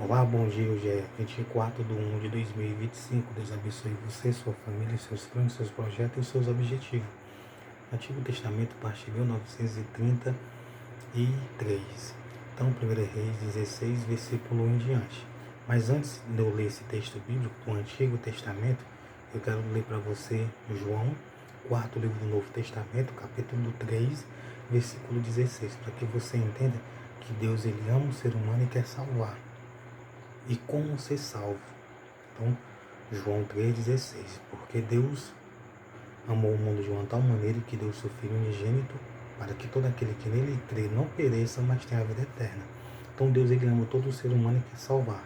Olá, bom dia. Hoje é 24/1/2025. Deus abençoe você, sua família, seus planos, seus projetos e seus objetivos. Antigo Testamento, parte 1933. Então, 1 Reis 16, versículo 1 em diante. Mas antes de eu ler esse texto bíblico do Antigo Testamento, eu quero ler para você João, quarto livro do Novo Testamento, capítulo 3, versículo 16, para que você entenda que Deus ele ama o ser humano e quer salvar. E como ser salvo? Então, João 3,16. Porque Deus amou o mundo de uma tal maneira que deu o seu Filho unigênito para que todo aquele que nele crê não pereça, mas tenha a vida eterna. Então Deus ele ama todo ser humano e quer salvar.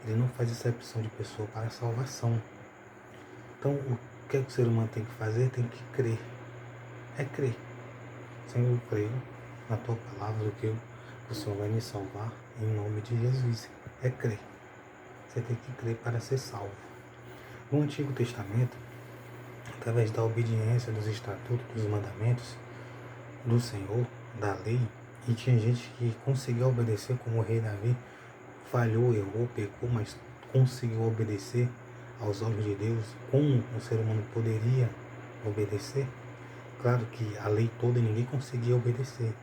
Ele não faz exceção de pessoa para salvação. Então o que o ser humano tem que fazer? Tem que crer. É crer. Senhor, eu creio na tua palavra que o Senhor vai me salvar em nome de Jesus. É crer. Você tem que crer para ser salvo. No Antigo Testamento, através da obediência dos estatutos, dos mandamentos do Senhor, da lei, e tinha gente que conseguia obedecer, como o rei Davi, falhou, errou, pecou, mas conseguiu obedecer aos olhos de Deus. Como o ser humano poderia obedecer? Claro que a lei toda ninguém conseguia obedecer,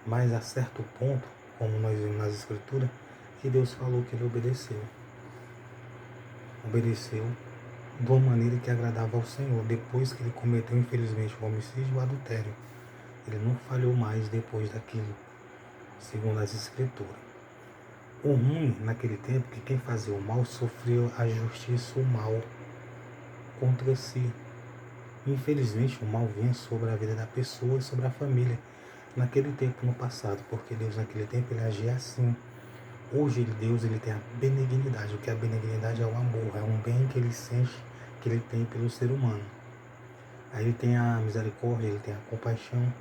mas a certo ponto, como nós vemos nas Escrituras, que Deus falou que ele obedeceu. Obedeceu de uma maneira que agradava ao Senhor, depois que ele cometeu, infelizmente, o homicídio e o adultério. Ele não falhou mais depois daquilo, segundo as Escrituras. O ruim, naquele tempo, que quem fazia o mal sofria a justiça, o mal contra si. Infelizmente, o mal vinha sobre a vida da pessoa e sobre a família, naquele tempo, no passado, porque Deus, naquele tempo, ele agia assim. Hoje, Deus ele tem a benignidade. O que é a benignidade? É o amor, é um bem que ele sente, que ele tem pelo ser humano. Aí ele tem a misericórdia, ele tem a compaixão.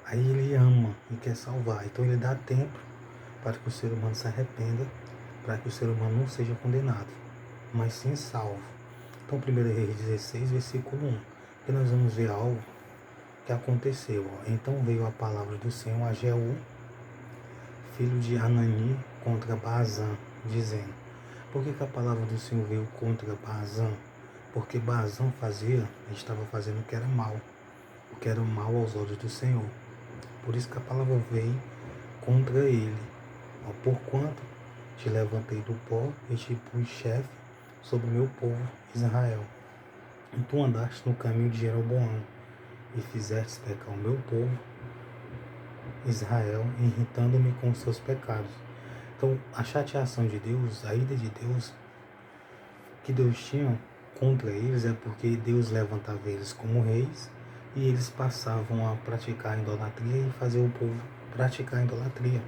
Aí ele ama e quer salvar. Então ele dá tempo para que o ser humano se arrependa, para que o ser humano não seja condenado, mas sim salvo. Então 1 Reis 16, versículo 1. E nós vamos ver algo que aconteceu. Então veio a palavra do Senhor a Jeú, filho de Anani, contra Baazã, dizendo. Por que a palavra do Senhor veio contra Baazã? Porque Baazã estava fazendo o que era mal, o que era mal aos olhos do Senhor. Por isso que a palavra veio contra ele. Porquanto te levantei do pó e te pus chefe sobre o meu povo Israel. E tu andaste no caminho de Jeroboão e fizeste pecar o meu povo Israel, irritando-me com os seus pecados. Então, a chateação de Deus, a ira de Deus, que Deus tinha contra eles é porque Deus levantava eles como reis e eles passavam a praticar a idolatria e fazer o povo praticar a idolatria.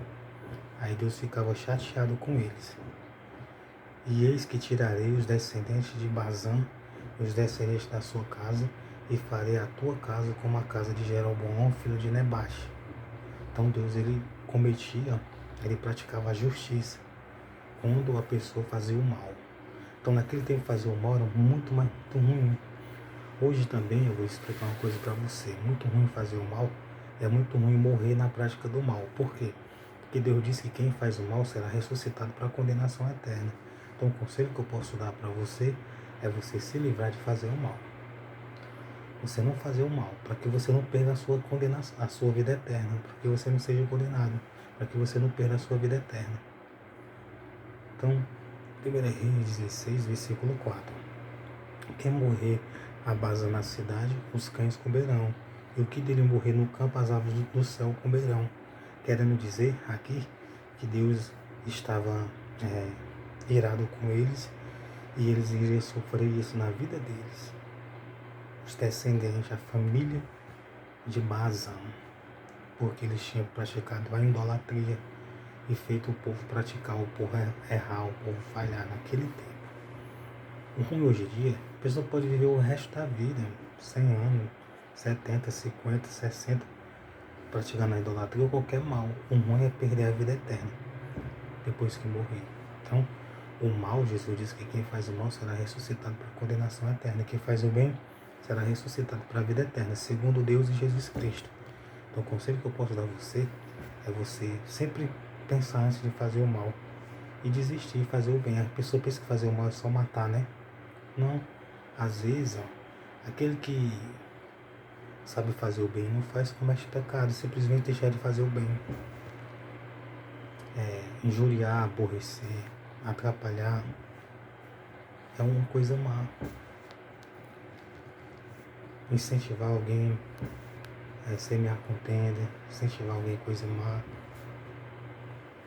Aí Deus ficava chateado com eles. E eis que tirarei os descendentes de Bazã, os descendentes da sua casa, e farei a tua casa como a casa de Jeroboão, filho de Nebate. Então Deus ele praticava a justiça quando a pessoa fazia o mal. Então naquele tempo fazer o mal era muito ruim. Hoje também eu vou explicar uma coisa para você. Muito ruim fazer o mal, é muito ruim morrer na prática do mal. Por quê? Porque Deus disse que quem faz o mal será ressuscitado para a condenação eterna. Então o conselho que eu posso dar para você é você se livrar de fazer o mal. Você não fazer o mal, para que você não perca a sua condenação, a sua vida eterna, para que você não seja condenado, para que você não perca a sua vida eterna. Então, 1 Reis 16, versículo 4. Quem morrer a base na cidade, os cães comerão, e o que dele morrer no campo, as aves do céu comerão. Querendo dizer aqui que Deus estava irado com eles e eles iriam sofrer isso na vida deles. Os descendentes, a família de Baazã, porque eles tinham praticado a idolatria e feito o povo praticar, o povo errar, o povo falhar naquele tempo. O ruim hoje em dia, a pessoa pode viver o resto da vida, 100 anos, 70, 50, 60, praticando a idolatria ou qualquer mal. O ruim é perder a vida eterna depois que morrer. Então, o mal, Jesus diz que quem faz o mal será ressuscitado para a condenação eterna. Quem faz o bem será ressuscitado para a vida eterna, segundo Deus e Jesus Cristo. Então, o conselho que eu posso dar a você é você sempre pensar antes de fazer o mal. e desistir, fazer o bem. A pessoa pensa que fazer o mal é só matar, né? Não. Às vezes, ó, aquele que sabe fazer o bem não faz, comete pecado, simplesmente deixar de fazer o bem. Injuriar, aborrecer, atrapalhar é uma coisa má. Incentivar alguém a semear contenda, incentivar alguém coisa má.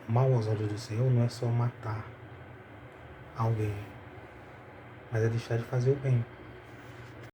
Mal aos olhos do Senhor não é só matar alguém, mas é deixar de fazer o bem.